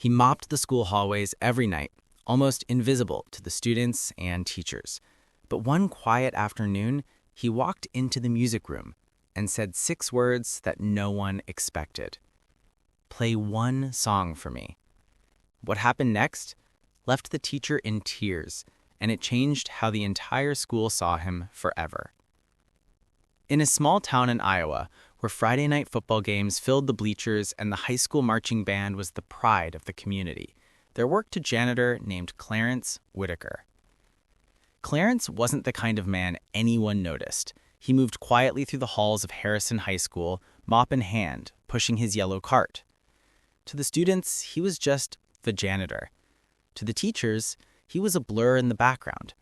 He mopped the school hallways every night, almost invisible to the students and teachers. But one quiet afternoon, he walked into the music room and said 6 words that no one expected. "Play one song for me." What happened next left the teacher in tears, and it changed how the entire school saw him forever. In a small town in Iowa, where Friday night football games filled the bleachers and the high school marching band was the pride of the community, there worked a janitor named Clarence Whitaker. Clarence wasn't the kind of man anyone noticed. He moved quietly through the halls of Harrison High School, mop in hand, pushing his yellow cart. To the students, he was just the janitor. To the teachers, he was a blur in the background.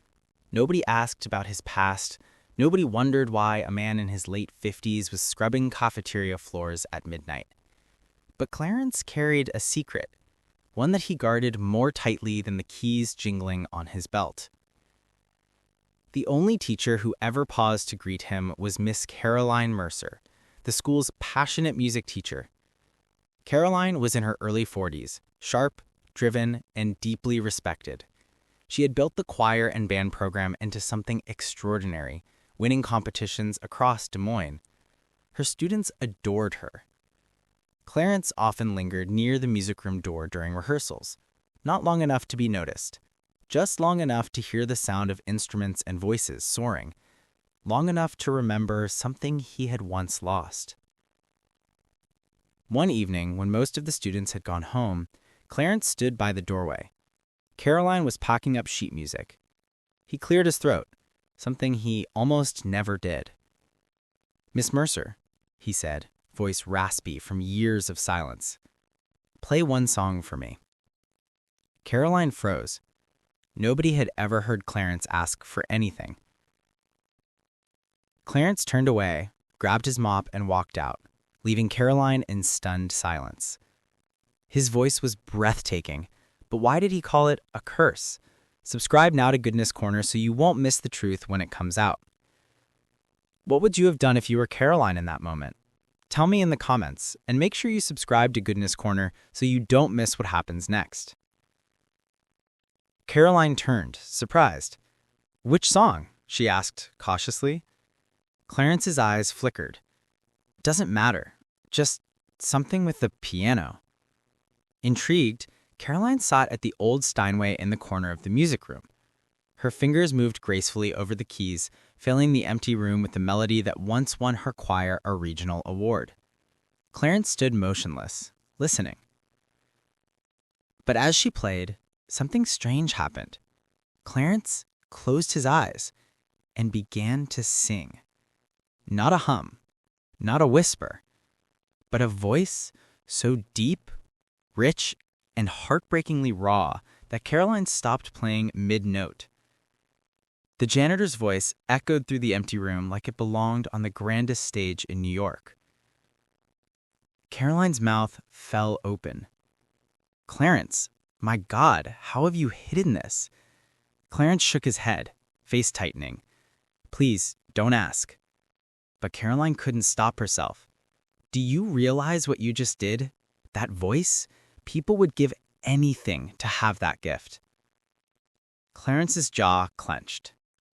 Nobody asked about his past. Nobody wondered why a man in his late 50s was scrubbing cafeteria floors at midnight. But Clarence carried a secret, one that he guarded more tightly than the keys jingling on his belt. The only teacher who ever paused to greet him was Miss Caroline Mercer, the school's passionate music teacher. Caroline was in her early 40s, sharp, driven, and deeply respected. She had built the choir and band program into something extraordinary, winning competitions across Des Moines. Her students adored her. Clarence often lingered near the music room door during rehearsals, not long enough to be noticed, just long enough to hear the sound of instruments and voices soaring, long enough to remember something he had once lost. One evening, when most of the students had gone home, Clarence stood by the doorway. Caroline was packing up sheet music. He cleared his throat, something he almost never did. "Miss Mercer," he said, voice raspy from years of silence, "play one song for me." Caroline froze. Nobody had ever heard Clarence ask for anything. Clarence turned away, grabbed his mop, and walked out, leaving Caroline in stunned silence. His voice was breathtaking, but why did he call it a curse? Subscribe now to Goodness Corner so you won't miss the truth when it comes out. What would you have done if you were Caroline in that moment? Tell me in the comments, and make sure you subscribe to Goodness Corner so you don't miss what happens next. Caroline turned, surprised. "Which song?" she asked cautiously. Clarence's eyes flickered. "Doesn't matter. Just something with the piano." Intrigued, Caroline sat at the old Steinway in the corner of the music room. Her fingers moved gracefully over the keys, filling the empty room with the melody that once won her choir a regional award. Clarence stood motionless, listening. But as she played, something strange happened. Clarence closed his eyes and began to sing. Not a hum, not a whisper, but a voice so deep, rich, and heartbreakingly raw that Caroline stopped playing mid-note. The janitor's voice echoed through the empty room like it belonged on the grandest stage in New York. Caroline's mouth fell open. "Clarence, my God, how have you hidden this?" Clarence shook his head, face tightening. "Please, don't ask." But Caroline couldn't stop herself. "Do you realize what you just did? That voice? People would give anything to have that gift." Clarence's jaw clenched.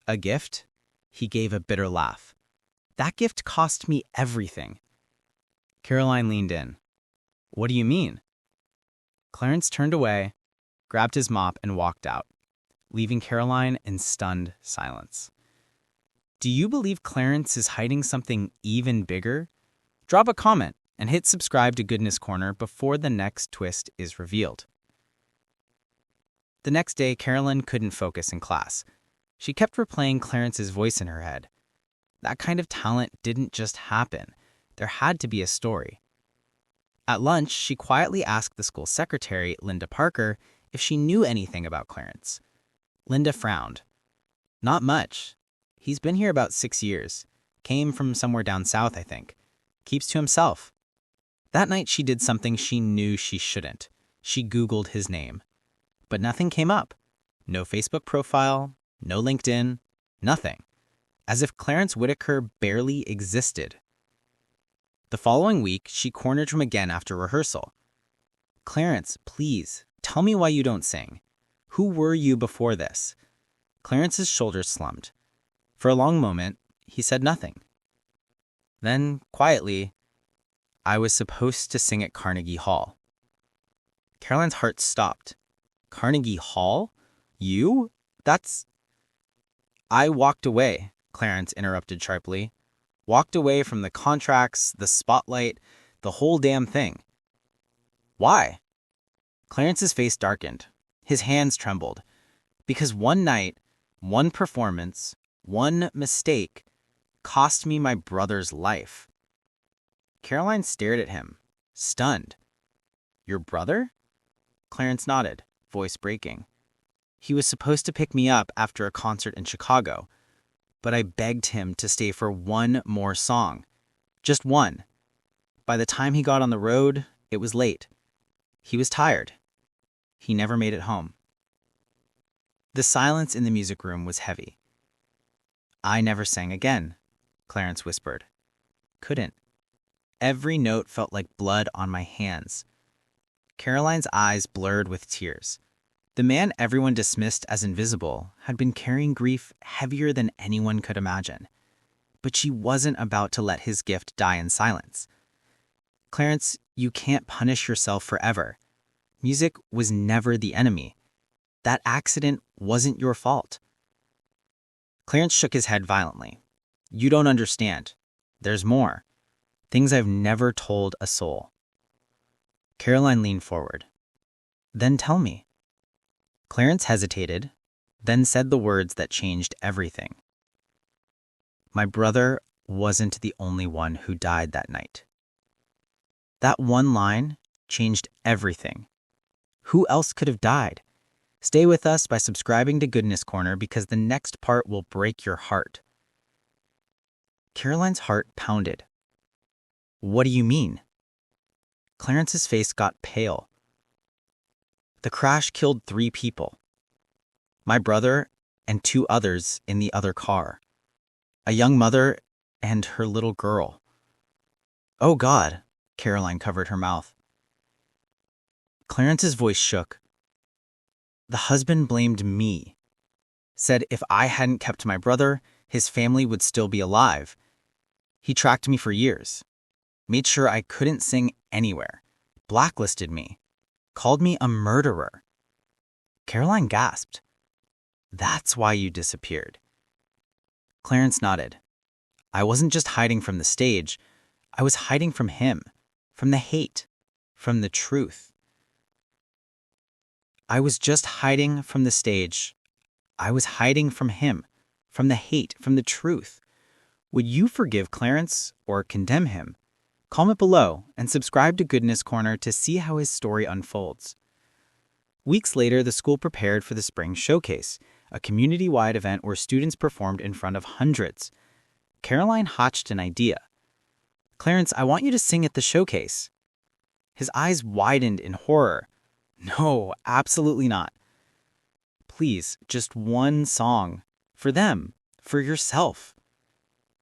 "A gift?" He gave a bitter laugh. "That gift cost me everything." Caroline leaned in. "What do you mean?" Clarence turned away, grabbed his mop, and walked out, leaving Caroline in stunned silence. Do you believe Clarence is hiding something even bigger? Drop a comment and hit subscribe to Goodness Corner before the next twist is revealed. The next day, Caroline couldn't focus in class. She kept replaying Clarence's voice in her head. That kind of talent didn't just happen. There had to be a story. At lunch, she quietly asked the school secretary, Linda Parker, if she knew anything about Clarence. Linda frowned. "Not much. He's been here about 6 years. Came from somewhere down south, I think. Keeps to himself." That night, she did something she knew she shouldn't. She Googled his name. But nothing came up. No Facebook profile, no LinkedIn, nothing. As if Clarence Whitaker barely existed. The following week, she cornered him again after rehearsal. Clarence, please, tell me why you don't sing. Who were you before this? Clarence's shoulders slumped. For a long moment, he said nothing. Then, quietly, I was supposed to sing at Carnegie Hall. Caroline's heart stopped. Carnegie Hall? You? That's... I walked away, Clarence interrupted sharply. Walked away from the contracts, the spotlight, the whole damn thing. Why? Clarence's face darkened. His hands trembled. Because one night, one performance, one mistake cost me my brother's life. Caroline stared at him, stunned. Your brother? Clarence nodded, voice breaking. He was supposed to pick me up after a concert in Chicago, but I begged him to stay for one more song. Just one. By the time he got on the road, it was late. He was tired. He never made it home. The silence in the music room was heavy. I never sang again, Clarence whispered. Couldn't. Every note felt like blood on my hands. Caroline's eyes blurred with tears. The man everyone dismissed as invisible had been carrying grief heavier than anyone could imagine. But she wasn't about to let his gift die in silence. Clarence, you can't punish yourself forever. Music was never the enemy. That accident wasn't your fault. Clarence shook his head violently. You don't understand. There's more. Things I've never told a soul. Caroline leaned forward. Then tell me. Clarence hesitated, then said the words that changed everything. My brother wasn't the only one who died that night. That one line changed everything. Who else could have died? Stay with us by subscribing to Goodness Corner because the next part will break your heart. Caroline's heart pounded. What do you mean? Clarence's face got pale. The crash killed 3 people. My brother and 2 others in the other car. A young mother and her little girl. Oh God, Caroline covered her mouth. Clarence's voice shook. The husband blamed me. Said if I hadn't kept my brother, his family would still be alive. He tracked me for years. Made sure I couldn't sing anywhere. Blacklisted me. Called me a murderer. Caroline gasped. That's why you disappeared. Clarence nodded. I wasn't just hiding from the stage. I was hiding from him, from the hate, from the truth. I was just hiding from the stage. I was hiding from him, from the hate, from the truth. Would you forgive Clarence or condemn him? Comment below and subscribe to Goodness Corner to see how his story unfolds. Weeks later, the school prepared for the Spring Showcase, a community-wide event where students performed in front of hundreds. Caroline hatched an idea. Clarence, I want you to sing at the showcase. His eyes widened in horror. No, absolutely not. Please, just one song. For them. For yourself.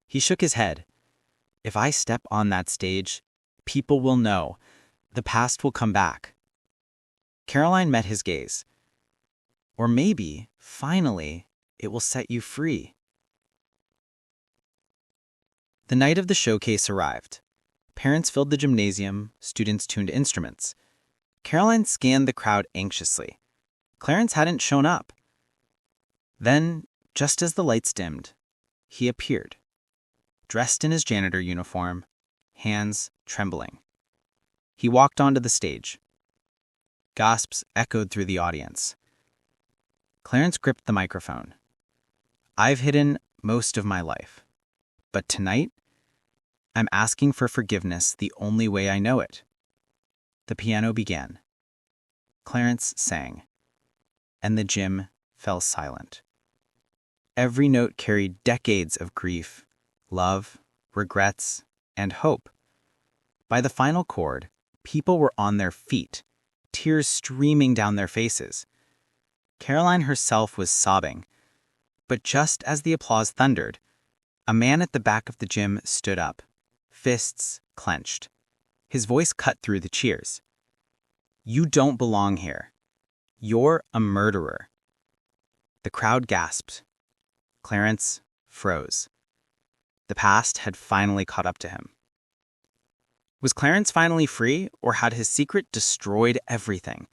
He shook his head. If I step on that stage, people will know. The past will come back. Caroline met his gaze. Or maybe, finally, it will set you free. The night of the showcase arrived. Parents filled the gymnasium, students tuned instruments. Caroline scanned the crowd anxiously. Clarence hadn't shown up. Then, just as the lights dimmed, he appeared. Dressed in his janitor uniform, hands trembling. He walked onto the stage. Gasps echoed through the audience. Clarence gripped the microphone. I've hidden most of my life. But tonight, I'm asking for forgiveness the only way I know it. The piano began. Clarence sang. And the gym fell silent. Every note carried decades of grief, love, regrets, and hope. By the final chord, people were on their feet, tears streaming down their faces. Caroline herself was sobbing. But just as the applause thundered, a man at the back of the gym stood up, fists clenched. His voice cut through the cheers. You don't belong here. You're a murderer." The crowd gasped. Clarence froze. The past had finally caught up to him. Was Clarence finally free, or had his secret destroyed everything?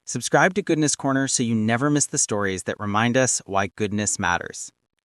Subscribe to Goodness Corner so you never miss the stories that remind us why goodness matters.